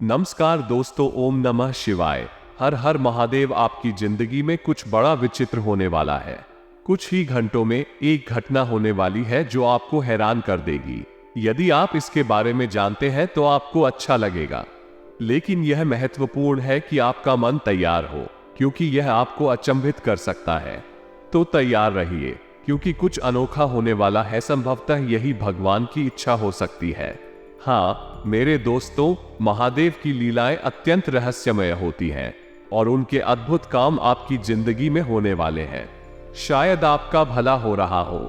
नमस्कार दोस्तों, ओम नमः शिवाय। हर हर महादेव। आपकी जिंदगी में कुछ बड़ा विचित्र होने वाला है। कुछ ही घंटों में एक घटना होने वाली है जो आपको हैरान कर देगी। यदि आप इसके बारे में जानते हैं तो आपको अच्छा लगेगा, लेकिन यह महत्वपूर्ण है कि आपका मन तैयार हो, क्योंकि यह आपको अचंभित कर सकता है। तो तैयार रहिए, क्योंकि कुछ अनोखा होने वाला है। संभवतः यही भगवान की इच्छा हो सकती है। हाँ मेरे दोस्तों, महादेव की लीलाएं अत्यंत रहस्यमय होती हैं और उनके अद्भुत काम आपकी जिंदगी में होने वाले हैं। शायद आपका भला हो रहा हो,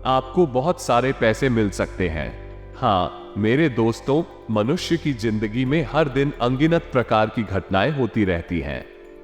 आपको बहुत सारे पैसे मिल सकते हैं। हाँ मेरे दोस्तों, मनुष्य की जिंदगी में हर दिन अनगिनत प्रकार की घटनाएं होती रहती हैं।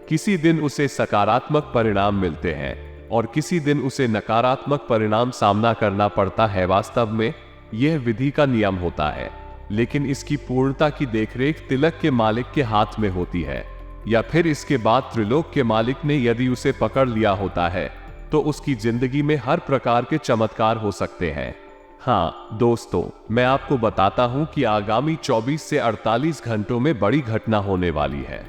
किसी दिन उसे सकारात्मक परिणाम मिलते हैं और किसी दिन उसे नकारात्मक परिणाम सामना करना पड़ता है। वास्तव में यह विधि का नियम होता है, लेकिन इसकी पूर्णता की देखरेख तिलक के मालिक के हाथ में होती है, या फिर इसके बाद त्रिलोक के मालिक ने यदि उसे पकड़ लिया होता है तो उसकी जिंदगी में हर प्रकार के चमत्कार हो सकते हैं। हाँ दोस्तों, मैं आपको बताता हूं कि आगामी 24 से 48 घंटों में बड़ी घटना होने वाली है।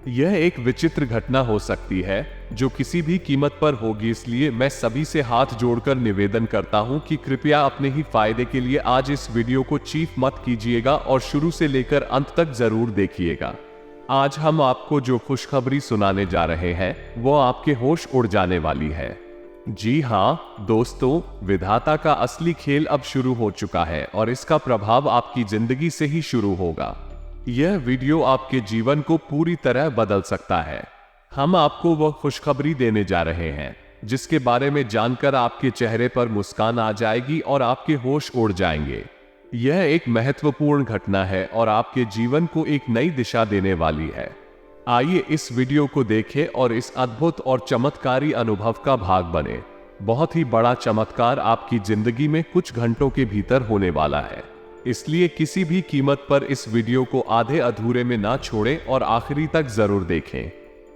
यह एक विचित्र घटना हो सकती है जो किसी भी कीमत पर होगी, इसलिए मैं सभी से हाथ जोड़कर निवेदन करता हूं कि कृपया अपने ही फायदे के लिए आज इस वीडियो को चीफ मत कीजिएगा और शुरू से लेकर अंत तक जरूर देखिएगा। आज हम आपको जो खुशखबरी सुनाने जा रहे हैं वो आपके होश उड़ जाने वाली है। जी हाँ दोस्तों, विधाता का असली खेल अब शुरू हो चुका है और इसका प्रभाव आपकी जिंदगी से ही शुरू होगा। यह वीडियो आपके जीवन को पूरी तरह बदल सकता है। हम आपको वह खुशखबरी देने जा रहे हैं जिसके बारे में जानकर आपके चेहरे पर मुस्कान आ जाएगी और आपके होश उड़ जाएंगे। यह एक महत्वपूर्ण घटना है और आपके जीवन को एक नई दिशा देने वाली है। आइए इस वीडियो को देखें और इस अद्भुत और चमत्कारी अनुभव का भाग बने। बहुत ही बड़ा चमत्कार आपकी जिंदगी में कुछ घंटों के भीतर होने वाला है, इसलिए किसी भी कीमत पर इस वीडियो को आधे अधूरे में ना छोड़ें और आखिरी तक जरूर देखें।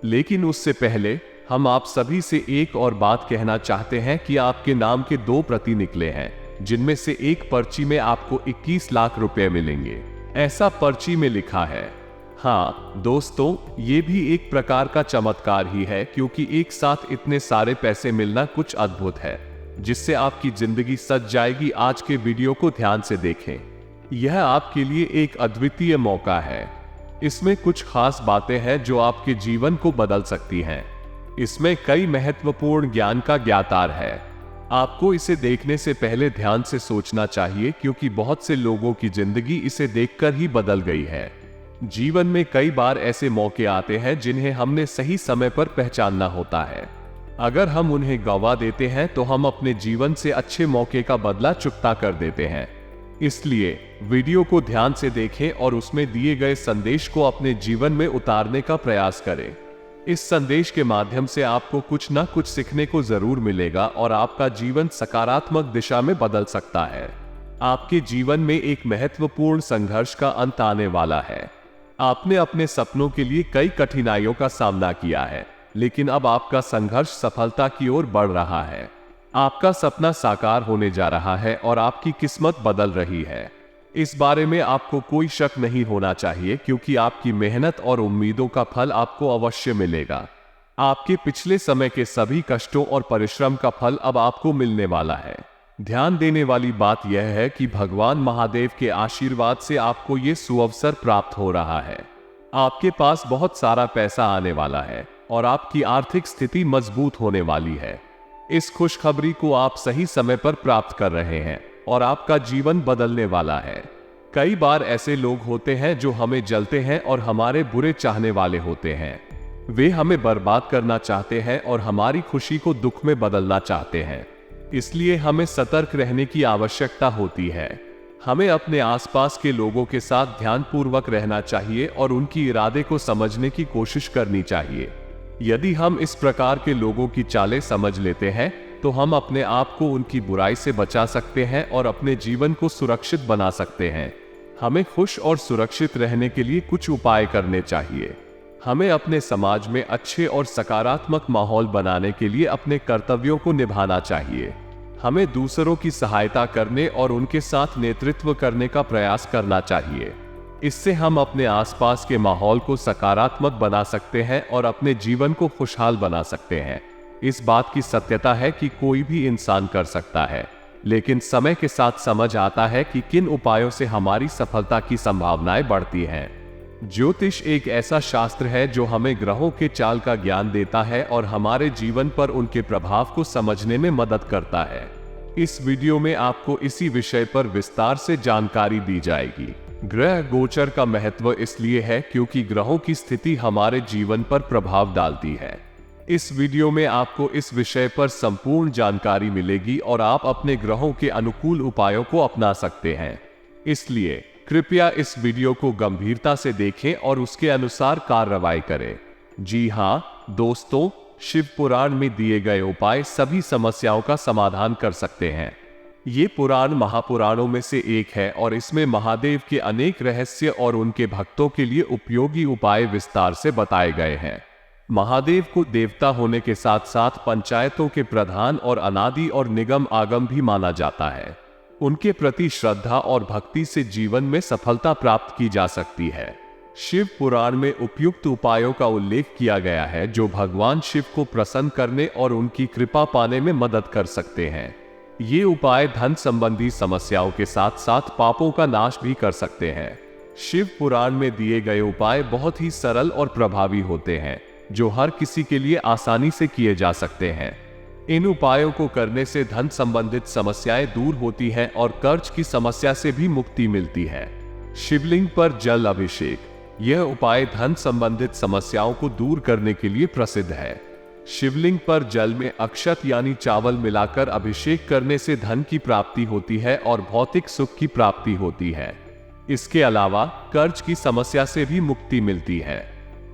लेकिन उससे पहले हम आप सभी से एक और बात कहना चाहते हैं कि आपके नाम के 2 प्रति निकले हैं, जिनमें से एक पर्ची में आपको 21 लाख रुपए मिलेंगे, ऐसा पर्ची में लिखा है। हाँ दोस्तों, ये भी एक प्रकार का चमत्कार ही है, क्योंकि एक साथ इतने सारे पैसे मिलना कुछ अद्भुत है जिससे आपकी जिंदगी सज जाएगी। आज के वीडियो को ध्यान से देखें, यह आपके लिए एक अद्वितीय मौका है। इसमें कुछ खास बातें हैं जो आपके जीवन को बदल सकती हैं। इसमें कई महत्वपूर्ण ज्ञान का ज्ञातार है। आपको इसे देखने से पहले ध्यान से सोचना चाहिए, क्योंकि बहुत से लोगों की जिंदगी इसे देखकर ही बदल गई है। जीवन में कई बार ऐसे मौके आते हैं जिन्हें हमने सही समय पर पहचानना होता है। अगर हम उन्हें गंवा देते हैं तो हम अपने जीवन से अच्छे मौके का बदला चुकता कर देते हैं। इसलिए वीडियो को ध्यान से देखें और उसमें दिए गए संदेश को अपने जीवन में उतारने का प्रयास करें। इस संदेश के माध्यम से आपको कुछ न कुछ सीखने को जरूर मिलेगा और आपका जीवन सकारात्मक दिशा में बदल सकता है। आपके जीवन में एक महत्वपूर्ण संघर्ष का अंत आने वाला है। आपने अपने सपनों के लिए कई कठिनाइयों का सामना किया है, लेकिन अब आपका संघर्ष सफलता की ओर बढ़ रहा है। आपका सपना साकार होने जा रहा है और आपकी किस्मत बदल रही है। इस बारे में आपको कोई शक नहीं होना चाहिए, क्योंकि आपकी मेहनत और उम्मीदों का फल आपको अवश्य मिलेगा। आपके पिछले समय के सभी कष्टों और परिश्रम का फल अब आपको मिलने वाला है। ध्यान देने वाली बात यह है कि भगवान महादेव के आशीर्वाद से आपको ये सुअवसर प्राप्त हो रहा है। आपके पास बहुत सारा पैसा आने वाला है और आपकी आर्थिक स्थिति मजबूत होने वाली है। इस खुशखबरी को आप सही समय पर प्राप्त कर रहे हैं और आपका जीवन बदलने वाला है। कई बार ऐसे लोग होते हैं जो हमें जलते हैं और हमारे बुरे चाहने वाले होते हैं। वे हमें बर्बाद करना चाहते हैं और हमारी खुशी को दुख में बदलना चाहते हैं। इसलिए हमें सतर्क रहने की आवश्यकता होती है। हमें अपने आसपास के लोगों के साथ ध्यानपूर्वक रहना चाहिए और उनकी इरादे को समझने की कोशिश करनी चाहिए। यदि हम इस प्रकार के लोगों की चालें समझ लेते हैं तो हम अपने आप को उनकी बुराई से बचा सकते हैं और अपने जीवन को सुरक्षित बना सकते हैं। हमें खुश और सुरक्षित रहने के लिए कुछ उपाय करने चाहिए। हमें अपने समाज में अच्छे और सकारात्मक माहौल बनाने के लिए अपने कर्तव्यों को निभाना चाहिए। हमें दूसरों की सहायता करने और उनके साथ नेतृत्व करने का प्रयास करना चाहिए। इससे हम अपने आसपास के माहौल को सकारात्मक बना सकते हैं और अपने जीवन को खुशहाल बना सकते हैं। इस बात की सत्यता है कि कोई भी इंसान कर सकता है, लेकिन समय के साथ समझ आता है कि किन उपायों से हमारी सफलता की संभावनाएं बढ़ती हैं। ज्योतिष एक ऐसा शास्त्र है जो हमें ग्रहों के चाल का ज्ञान देता है और हमारे जीवन पर उनके प्रभाव को समझने में मदद करता है। इस वीडियो में आपको इसी विषय पर विस्तार से जानकारी दी जाएगी। ग्रह गोचर का महत्व इसलिए है क्योंकि ग्रहों की स्थिति हमारे जीवन पर प्रभाव डालती है। इस वीडियो में आपको इस विषय पर संपूर्ण जानकारी मिलेगी और आप अपने ग्रहों के अनुकूल उपायों को अपना सकते हैं। इसलिए कृपया इस वीडियो को गंभीरता से देखें और उसके अनुसार कार्रवाई करें। जी हाँ दोस्तों, शिव पुराण में दिए गए उपाय सभी समस्याओं का समाधान कर सकते हैं। ये पुराण महापुराणों में से एक है और इसमें महादेव के अनेक रहस्य और उनके भक्तों के लिए उपयोगी उपाय विस्तार से बताए गए हैं। महादेव को देवता होने के साथ साथ पंचायतों के प्रधान और अनादि और निगम आगम भी माना जाता है। उनके प्रति श्रद्धा और भक्ति से जीवन में सफलता प्राप्त की जा सकती है। शिव पुराण में उपयुक्त उपायों का उल्लेख किया गया है जो भगवान शिव को प्रसन्न करने और उनकी कृपा पाने में मदद कर सकते हैं। ये उपाय धन संबंधी समस्याओं के साथ साथ पापों का नाश भी कर सकते हैं। शिव पुराण में दिए गए उपाय बहुत ही सरल और प्रभावी होते हैं जो हर किसी के लिए आसानी से किए जा सकते हैं। इन उपायों को करने से धन संबंधित समस्याएं दूर होती हैं और कर्ज की समस्या से भी मुक्ति मिलती है। शिवलिंग पर जल अभिषेक, यह उपाय धन संबंधित समस्याओं को दूर करने के लिए प्रसिद्ध है। शिवलिंग पर जल में अक्षत यानी चावल मिलाकर अभिषेक करने से धन की प्राप्ति होती है और भौतिक सुख की प्राप्ति होती है। इसके अलावा कर्ज की समस्या से भी मुक्ति मिलती है।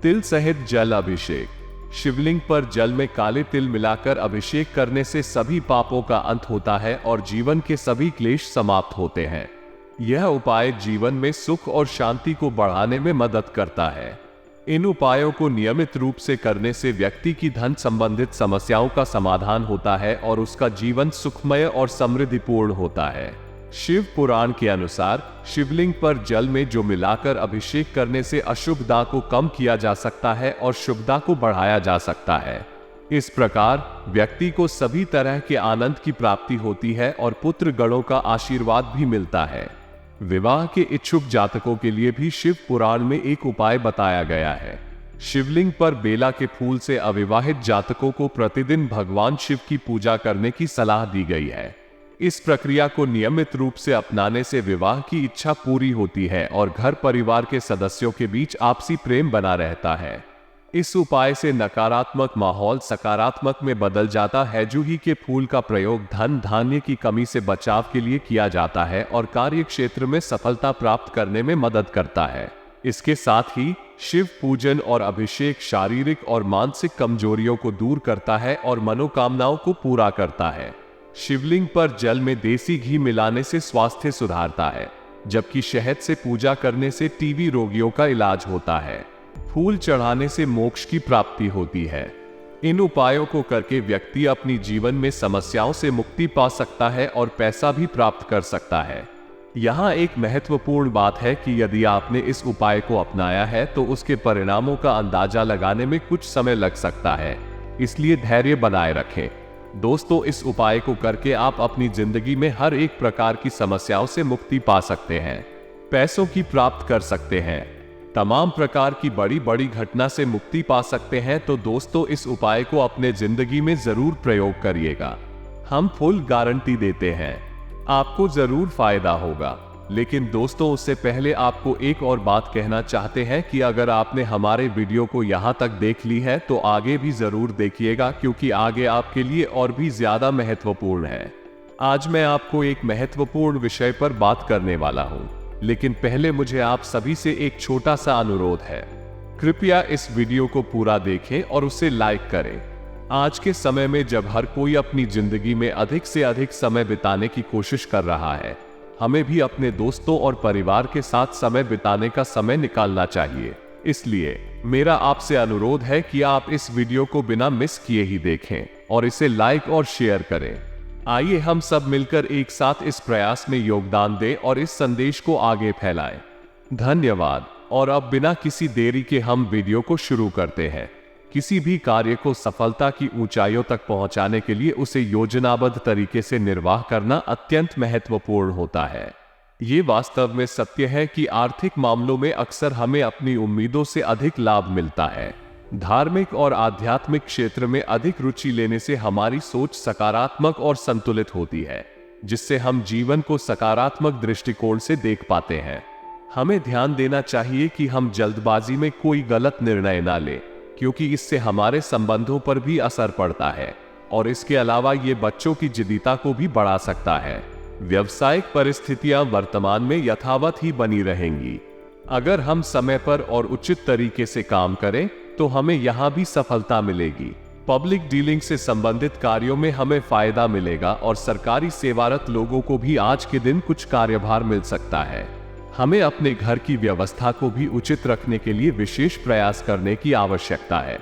तिल सहित जल अभिषेक, शिवलिंग पर जल में काले तिल मिलाकर अभिषेक करने से सभी पापों का अंत होता है और जीवन के सभी क्लेश समाप्त होते हैं। यह उपाय जीवन में सुख और शांति को बढ़ाने में मदद करता है। इन उपायों को नियमित रूप से करने से व्यक्ति की धन संबंधित समस्याओं का समाधान होता है और उसका जीवन सुखमय और समृद्धिपूर्ण होता है। शिव पुराण के अनुसार शिवलिंग पर जल में जो मिलाकर अभिषेक करने से अशुभता को कम किया जा सकता है और शुभता को बढ़ाया जा सकता है। इस प्रकार व्यक्ति को सभी तरह के आनंद की प्राप्ति होती है और पुत्र गणों का आशीर्वाद भी मिलता है। विवाह के इच्छुक जातकों के लिए भी शिव पुराण में एक उपाय बताया गया है। शिवलिंग पर बेला के फूल से अविवाहित जातकों को प्रतिदिन भगवान शिव की पूजा करने की सलाह दी गई है। इस प्रक्रिया को नियमित रूप से अपनाने से विवाह की इच्छा पूरी होती है और घर परिवार के सदस्यों के बीच आपसी प्रेम बना रहता है। इस उपाय से नकारात्मक माहौल सकारात्मक में बदल जाता है। जूही के फूल का प्रयोग धन धान्य की कमी से बचाव के लिए किया जाता है और कार्य क्षेत्र में सफलता प्राप्त करने में मदद करता है। इसके साथ ही शिव पूजन और अभिषेक शारीरिक और मानसिक कमजोरियों को दूर करता है और मनोकामनाओं को पूरा करता है। शिवलिंग पर जल में देसी घी मिलाने से स्वास्थ्य सुधारता है, जबकि शहद से पूजा करने से टीबी रोगियों का इलाज होता है। फूल चढ़ाने से मोक्ष की प्राप्ति होती है। इन उपायों को करके व्यक्ति अपनी जीवन में समस्याओं से मुक्ति पा सकता है और पैसा भी प्राप्त कर सकता है। यहाँ एक महत्वपूर्ण बात है कि यदि आपने इस उपाय को अपनाया है तो उसके परिणामों का अंदाजा लगाने में कुछ समय लग सकता है, इसलिए धैर्य बनाए रखें। दोस्तों, इस उपाय को करके आप अपनी जिंदगी में हर एक प्रकार की समस्याओं से मुक्ति पा सकते हैं, पैसों की प्राप्त कर सकते हैं, तमाम प्रकार की बड़ी बड़ी घटना से मुक्ति पा सकते हैं। तो दोस्तों, इस उपाय को अपने जिंदगी में जरूर प्रयोग करिएगा। हम फुल गारंटी देते हैं, आपको जरूर फायदा होगा। लेकिन दोस्तों, उससे पहले आपको एक और बात कहना चाहते हैं कि अगर आपने हमारे वीडियो को यहाँ तक देख ली है तो आगे भी जरूर देखिएगा, क्योंकि आगे आपके लिए और भी ज्यादा महत्वपूर्ण है। आज मैं आपको एक महत्वपूर्ण विषय पर बात करने वाला हूँ, लेकिन पहले मुझे आप सभी से एक छोटा सा अनुरोध है। कृपया इस वीडियो को पूरा देखें और उसे लाइक करें। आज के समय में जब हर कोई अपनी जिंदगी में अधिक से अधिक समय बिताने की कोशिश कर रहा है, हमें भी अपने दोस्तों और परिवार के साथ समय बिताने का समय निकालना चाहिए। इसलिए मेरा आपसे अनुरोध है कि आप इस वीडियो को बिना मिस किए ही देखें और इसे लाइक और शेयर करें। आइए हम सब मिलकर एक साथ इस प्रयास में योगदान दें और इस संदेश को आगे फैलाएं। धन्यवाद। और अब बिना किसी देरी के हम वीडियो को शुरू करते हैं। किसी भी कार्य को सफलता की ऊंचाइयों तक पहुंचाने के लिए उसे योजनाबद्ध तरीके से निर्वाह करना अत्यंत महत्वपूर्ण होता है। ये वास्तव में सत्य है कि आर्थिक मामलों में अक्सर हमें अपनी उम्मीदों से अधिक लाभ मिलता है। धार्मिक और आध्यात्मिक क्षेत्र में अधिक रुचि लेने से हमारी सोच सकारात्मक और संतुलित होती है, जिससे हम जीवन को सकारात्मक दृष्टिकोण से देख पाते हैं। हमें ध्यान देना चाहिए कि हम जल्दबाजी में कोई गलत निर्णय ना लें, क्योंकि इससे हमारे संबंधों पर भी असर पड़ता है और इसके अलावा ये बच्चों की जिद्दीता को भी बढ़ा सकता है। व्यावसायिक परिस्थितियां वर्तमान में यथावत ही बनी रहेंगी। अगर हम समय पर और उचित तरीके से काम करें तो हमें यहां भी सफलता मिलेगी। पब्लिक डीलिंग से संबंधित कार्यों में हमें फायदा मिलेगा और सरकारी सेवारत लोगों को भी आज के दिन कुछ कार्यभार मिल सकता है। हमें अपने घर की व्यवस्था को भी उचित रखने के लिए विशेष प्रयास करने की आवश्यकता है।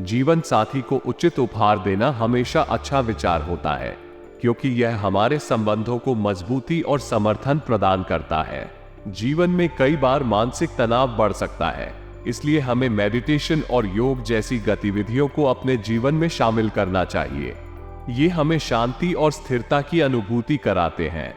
जीवन साथी को उचित उपहार देना हमेशा अच्छा विचार होता है, क्योंकि यह हमारे संबंधों को मजबूती और समर्थन प्रदान करता है। जीवन में कई बार मानसिक तनाव बढ़ सकता है, इसलिए हमें मेडिटेशन और योग जैसी गतिविधियों को अपने जीवन में शामिल करना चाहिए। ये हमें शांति और स्थिरता की अनुभूति कराते हैं।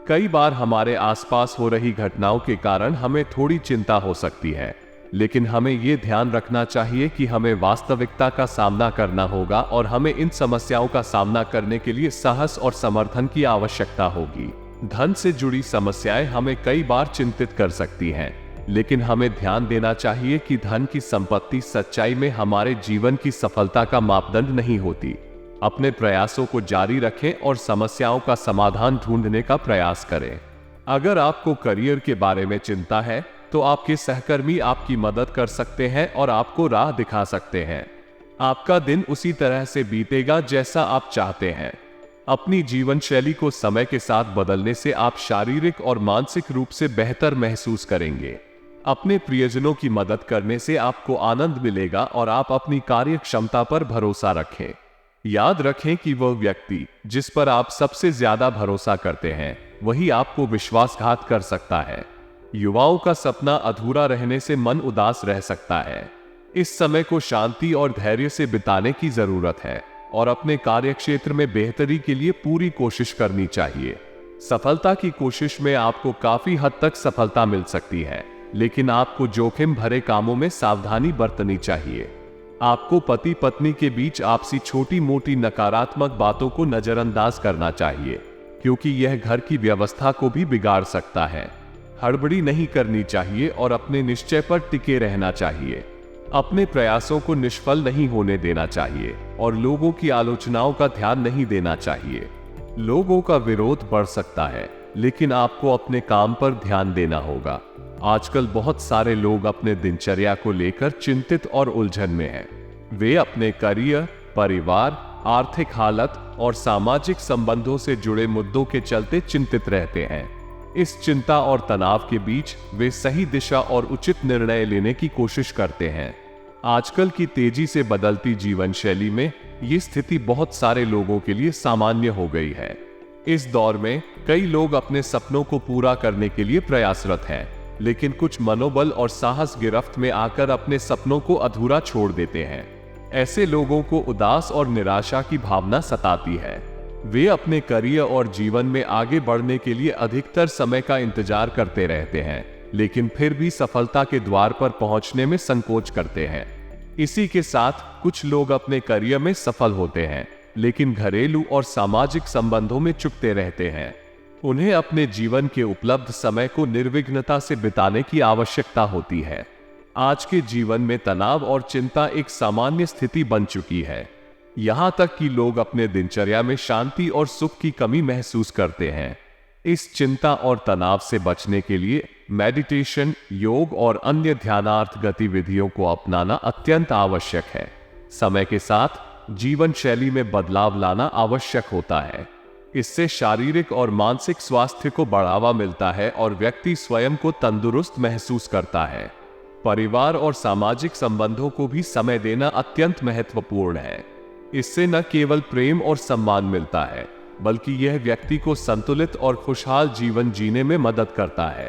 कई बार हमारे आसपास हो रही घटनाओं के कारण हमें थोड़ी चिंता हो सकती है, लेकिन हमें ये ध्यान रखना चाहिए कि हमें वास्तविकता का सामना करना होगा और हमें इन समस्याओं का सामना करने के लिए साहस और समर्थन की आवश्यकता होगी। धन से जुड़ी समस्याएं हमें कई बार चिंतित कर सकती हैं, लेकिन हमें ध्यान देना चाहिए कि धन की संपत्ति सच्चाई में हमारे जीवन की सफलता का मापदंड नहीं होती। अपने प्रयासों को जारी रखें और समस्याओं का समाधान ढूंढने का प्रयास करें। अगर आपको करियर के बारे में चिंता है तो आपके सहकर्मी आपकी मदद कर सकते हैं और आपको राह दिखा सकते हैं। आपका दिन उसी तरह से बीतेगा जैसा आप चाहते हैं। अपनी जीवन शैली को समय के साथ बदलने से आप शारीरिक और मानसिक रूप से बेहतर महसूस करेंगे। अपने प्रियजनों की मदद करने से आपको आनंद मिलेगा और आप अपनी कार्य क्षमता पर भरोसा रखें। याद रखें कि वह व्यक्ति जिस पर आप सबसे ज्यादा भरोसा करते हैं वही आपको विश्वासघात कर सकता है। युवाओं का सपना अधूरा रहने से मन उदास रह सकता है। इस समय को शांति और धैर्य से बिताने की जरूरत है और अपने कार्यक्षेत्र में बेहतरी के लिए पूरी कोशिश करनी चाहिए। सफलता की कोशिश में आपको काफी हद तक सफलता मिल सकती है, लेकिन आपको जोखिम भरे कामों में सावधानी बरतनी चाहिए। आपको पति पत्नी के बीच आपसी छोटी मोटी नकारात्मक बातों को नजरअंदाज करना चाहिए, क्योंकि यह घर की व्यवस्था को भी बिगाड़ सकता है। हड़बड़ी नहीं करनी चाहिए और अपने निश्चय पर टिके रहना चाहिए। अपने प्रयासों को निष्फल नहीं होने देना चाहिए और लोगों की आलोचनाओं का ध्यान नहीं देना चाहिए। लोगों का विरोध बढ़ सकता है, लेकिन आपको अपने काम पर ध्यान देना होगा। आजकल बहुत सारे लोग अपने दिनचर्या को लेकर चिंतित और उलझन में हैं। वे अपने करियर, परिवार, आर्थिक हालत और सामाजिक संबंधों से जुड़े मुद्दों के चलते चिंतित रहते हैं। इस चिंता और तनाव के बीच वे सही दिशा और उचित निर्णय लेने की कोशिश करते हैं। आजकल की तेजी से बदलती जीवन शैली में ये स्थिति बहुत सारे लोगों के लिए सामान्य हो गई है। इस दौर में कई लोग अपने सपनों को पूरा करने के लिए प्रयासरत हैं, लेकिन कुछ मनोबल और साहस गिरफ्त में आकर अपने सपनों को अधूरा छोड़ देते हैं। ऐसे लोगों को उदास और निराशा की भावना सताती है। वे अपने करियर और जीवन में आगे बढ़ने के लिए अधिकतर समय का इंतजार करते रहते हैं, लेकिन फिर भी सफलता के द्वार पर पहुंचने में संकोच करते हैं। इसी के साथ कुछ लोग अपने करियर में सफल होते हैं, लेकिन घरेलू और सामाजिक संबंधों में चुकते रहते हैं। उन्हें अपने जीवन के उपलब्ध समय को निर्विघ्नता से बिताने की आवश्यकता होती है। आज के जीवन में तनाव और चिंता एक सामान्य स्थिति बन चुकी है। यहाँ तक कि लोग अपने दिनचर्या में शांति और सुख की कमी महसूस करते हैं। इस चिंता और तनाव से बचने के लिए मेडिटेशन, योग और अन्य ध्यानार्थ गतिविधियों को अपनाना अत्यंत आवश्यक है। समय के साथ जीवन शैली में बदलाव लाना आवश्यक होता है। इससे शारीरिक और मानसिक स्वास्थ्य को बढ़ावा मिलता है और व्यक्ति स्वयं को तंदुरुस्त महसूस करता है। परिवार और सामाजिक संबंधों को भी समय देना अत्यंत महत्वपूर्ण है। इससे न केवल प्रेम और सम्मान मिलता है, बल्कि यह व्यक्ति को संतुलित और खुशहाल जीवन जीने में मदद करता है।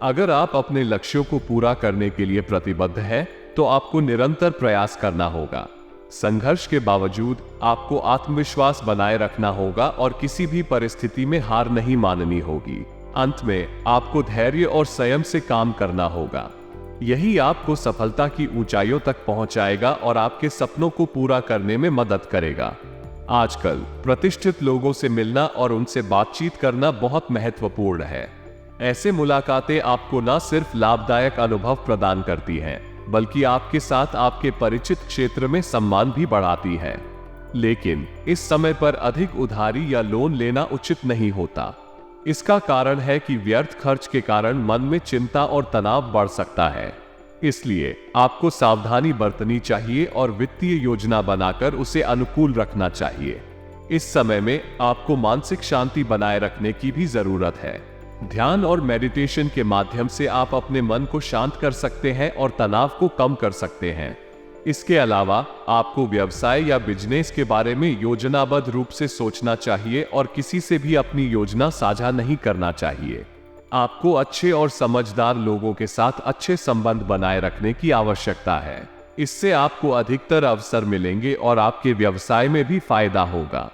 अगर आप अपने लक्ष्यों को पूरा करने के लिए प्रतिबद्ध हैं, तो आपको निरंतर प्रयास करना होगा। संघर्ष के बावजूद आपको आत्मविश्वास बनाए रखना होगा और किसी भी परिस्थिति में हार नहीं माननी होगी। अंत में आपको धैर्य और संयम से काम करना होगा। यही आपको सफलता की ऊंचाइयों तक पहुंचाएगा और आपके सपनों को पूरा करने में मदद करेगा। आजकल प्रतिष्ठित लोगों से मिलना और उनसे बातचीत करना बहुत महत्वपूर्ण है। ऐसे मुलाकातें आपको न सिर्फ लाभदायक अनुभव प्रदान करती हैं, बल्कि आपके साथ आपके परिचित क्षेत्र में सम्मान भी बढ़ाती है। लेकिन इस समय पर अधिक उधारी या लोन लेना उचित नहीं होता। इसका कारण है कि व्यर्थ खर्च के कारण मन में चिंता और तनाव बढ़ सकता है। इसलिए आपको सावधानी बरतनी चाहिए और वित्तीय योजना बनाकर उसे अनुकूल रखना चाहिए। इस समय में आपको मानसिक शांति बनाए रखने की भी जरूरत है। ध्यान और मेडिटेशन के माध्यम से आप अपने मन को शांत कर सकते हैं और तनाव को कम कर सकते हैं। इसके अलावा आपको व्यवसाय या बिजनेस के बारे में योजनाबद्ध रूप से सोचना चाहिए और किसी से भी अपनी योजना साझा नहीं करना चाहिए। आपको अच्छे और समझदार लोगों के साथ अच्छे संबंध बनाए रखने की आवश्यकता है। इससे आपको अधिकतर अवसर मिलेंगे और आपके व्यवसाय में भी फायदा होगा।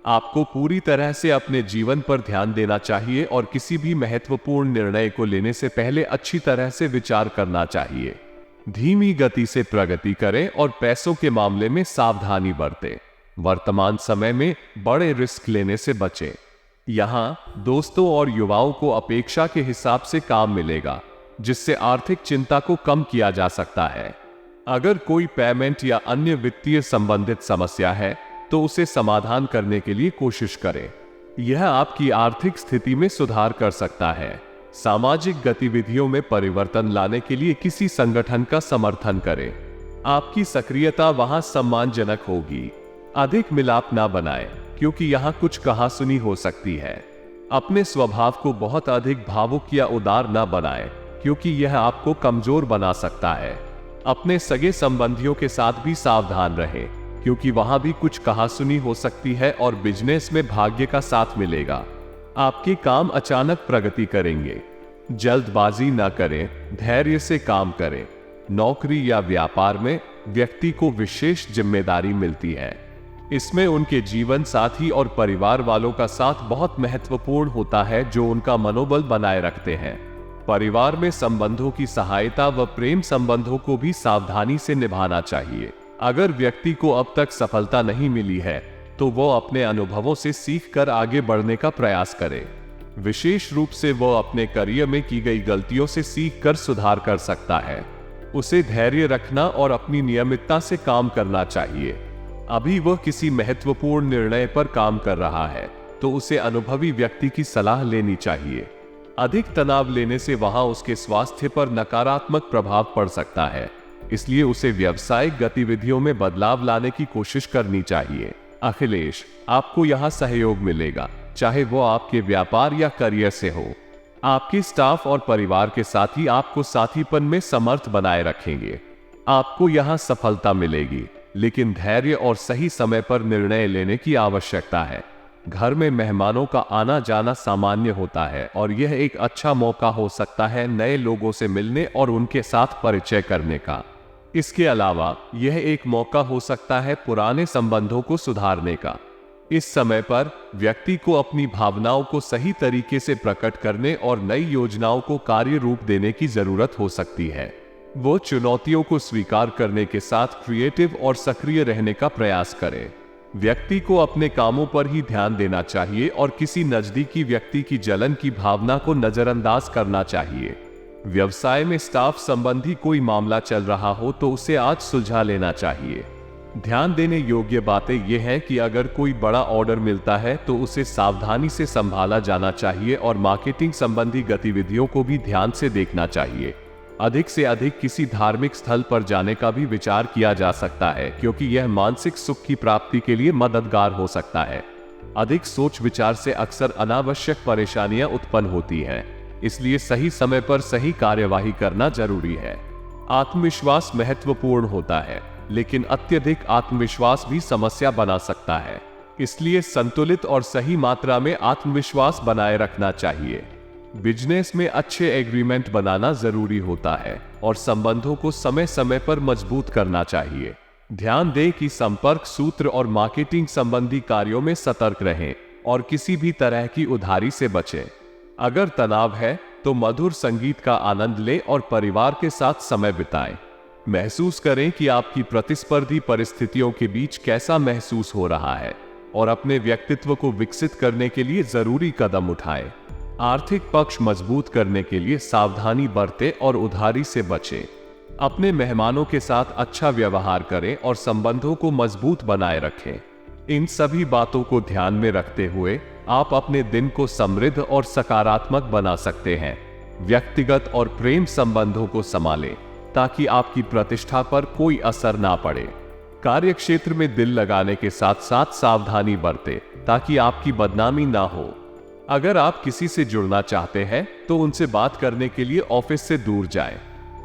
आपको पूरी तरह से अपने जीवन पर ध्यान देना चाहिए और किसी भी महत्वपूर्ण निर्णय को लेने से पहले अच्छी तरह से विचार करना चाहिए। धीमी गति से प्रगति करें और पैसों के मामले में सावधानी बरतें। वर्तमान समय में बड़े रिस्क लेने से बचें। यहाँ दोस्तों और युवाओं को अपेक्षा के हिसाब से काम मिलेगा, जिससे आर्थिक चिंता को कम किया जा सकता है। अगर कोई पेमेंट या अन्य वित्तीय संबंधित समस्या है, तो उसे समाधान करने के लिए कोशिश करें। यह आपकी आर्थिक स्थिति में सुधार कर सकता है। सामाजिक गतिविधियों में परिवर्तन लाने के लिए किसी संगठन का समर्थन करें। आपकी सक्रियता वहां सम्मानजनक होगी। अधिक मिलाप ना बनाएं, क्योंकि यहां कुछ कहासुनी हो सकती है। अपने स्वभाव को बहुत अधिक भावुक या उदार ना बनाएं, क्योंकि यह आपको कमजोर बना सकता है। अपने सगे संबंधियों के साथ भी सावधान रहें, क्योंकि वहां भी कुछ कहासुनी हो सकती है और बिजनेस में भाग्य का साथ मिलेगा। आपके काम अचानक प्रगति करेंगे। जल्दबाजी न करें, धैर्य से काम करें। नौकरी या व्यापार में व्यक्ति को विशेष जिम्मेदारी मिलती है। इसमें उनके जीवन साथी और परिवार वालों का साथ बहुत महत्वपूर्ण होता है, जो उनका मनोबल बनाए रखते हैं। परिवार में संबंधों की सहायता व प्रेम संबंधों को भी सावधानी से निभाना चाहिए। अगर व्यक्ति को अब तक सफलता नहीं मिली है, तो वो अपने अनुभवों से सीखकर आगे बढ़ने का प्रयास करे। विशेष रूप से वो अपने करियर में की गई गलतियों से सीखकर सुधार कर सकता है। उसे धैर्य रखना और अपनी नियमितता से काम करना चाहिए। अभी वह किसी महत्वपूर्ण निर्णय पर काम कर रहा है, तो उसे अनुभवी व्यक्ति की सलाह लेनी चाहिए। अधिक तनाव लेने से वहां उसके स्वास्थ्य पर नकारात्मक प्रभाव पड़ सकता है, इसलिए उसे व्यावसायिक गतिविधियों में बदलाव लाने की कोशिश करनी चाहिए। अखिलेश, आपको यहाँ सहयोग मिलेगा, चाहे वो आपके व्यापार या करियर से हो। आपके स्टाफ और परिवार के साथी आपको साथीपन में समर्थ बनाए रखेंगे। आपको यहाँ सफलता मिलेगी, लेकिन धैर्य और सही समय पर निर्णय लेने की आवश्यकता है। घर में मेहमानों का आना जाना सामान्य होता है और यह एक अच्छा मौका हो सकता है नए लोगों से मिलने और उनके साथ परिचय करने का। इसके अलावा यह एक मौका हो सकता है पुराने संबंधों को सुधारने का। इस समय पर व्यक्ति को अपनी भावनाओं को सही तरीके से प्रकट करने और नई योजनाओं को कार्य रूप देने की जरूरत हो सकती है। वो चुनौतियों को स्वीकार करने के साथ क्रिएटिव और सक्रिय रहने का प्रयास करे। व्यक्ति को अपने कामों पर ही ध्यान देना चाहिए और किसी नजदीकी व्यक्ति की जलन की भावना को नजरअंदाज करना चाहिए। व्यवसाय में स्टाफ संबंधी कोई मामला चल रहा हो तो उसे आज सुलझा लेना चाहिए। ध्यान देने योग्य बातें यह हैं कि अगर कोई बड़ा ऑर्डर मिलता है तो उसे सावधानी से संभाला जाना चाहिए और मार्केटिंग संबंधी गतिविधियों को भी ध्यान से देखना चाहिए। अधिक से अधिक किसी धार्मिक स्थल पर जाने का भी विचार किया जा सकता है, क्योंकि यह मानसिक सुख की प्राप्ति के लिए मददगार हो सकता है। अधिक सोच विचार से अक्सर अनावश्यक परेशानियां उत्पन्न होती हैं, इसलिए सही समय पर सही कार्यवाही करना जरूरी है। आत्मविश्वास महत्वपूर्ण होता है, लेकिन अत्यधिक आत्मविश्वास भी समस्या बना सकता है। इसलिए संतुलित और सही मात्रा में आत्मविश्वास बनाए रखना चाहिए। बिजनेस में अच्छे एग्रीमेंट बनाना जरूरी होता है और संबंधों को समय समय पर मजबूत करना चाहिए। ध्यान दें कि संपर्क सूत्र और मार्केटिंग संबंधी कार्यों में सतर्क रहें और किसी भी तरह की उधारी से बचें। अगर तनाव है तो मधुर संगीत का आनंद लें और परिवार के साथ समय बिताएं। महसूस करें कि आपकी प्रतिस्पर्धी परिस्थितियों के बीच कैसा महसूस हो रहा है और अपने व्यक्तित्व को विकसित करने के लिए जरूरी कदम उठाएं। आर्थिक पक्ष मजबूत करने के लिए सावधानी बरतें और उधारी से बचें। अपने मेहमानों के साथ अच्छा व्यवहार करें और संबंधों को मजबूत बनाए रखें। इन सभी बातों को ध्यान में रखते हुए आप अपने दिन को समृद्ध और सकारात्मक बना सकते हैं। व्यक्तिगत और प्रेम संबंधों को संभालें ताकि आपकी प्रतिष्ठा पर कोई असर ना पड़े। कार्यक्षेत्र में दिल लगाने के साथ साथ सावधानी बरतें ताकि आपकी बदनामी ना हो। अगर आप किसी से जुड़ना चाहते हैं तो उनसे बात करने के लिए ऑफिस से दूर जाएं।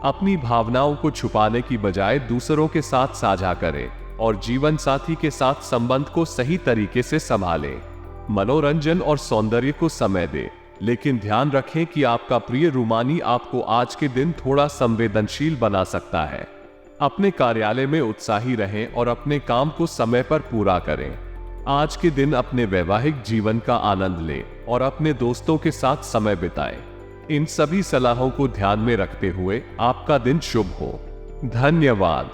अपनी भावनाओं को छुपाने की बजाय दूसरों के साथ साझा करें और जीवन साथी के साथ संबंध को सही तरीके से संभालें। मनोरंजन और सौंदर्य को समय दें, लेकिन ध्यान रखें कि आपका प्रिय रूमानी आपको आज के दिन थोड़ा संवेदनशील बना सकता है। अपने कार्यालय में उत्साही रहें और अपने काम को समय पर पूरा करें। आज के दिन अपने वैवाहिक जीवन का आनंद लें और अपने दोस्तों के साथ समय बिताएं। इन सभी सलाहों को ध्यान में रखते हुए आपका दिन शुभ हो। धन्यवाद।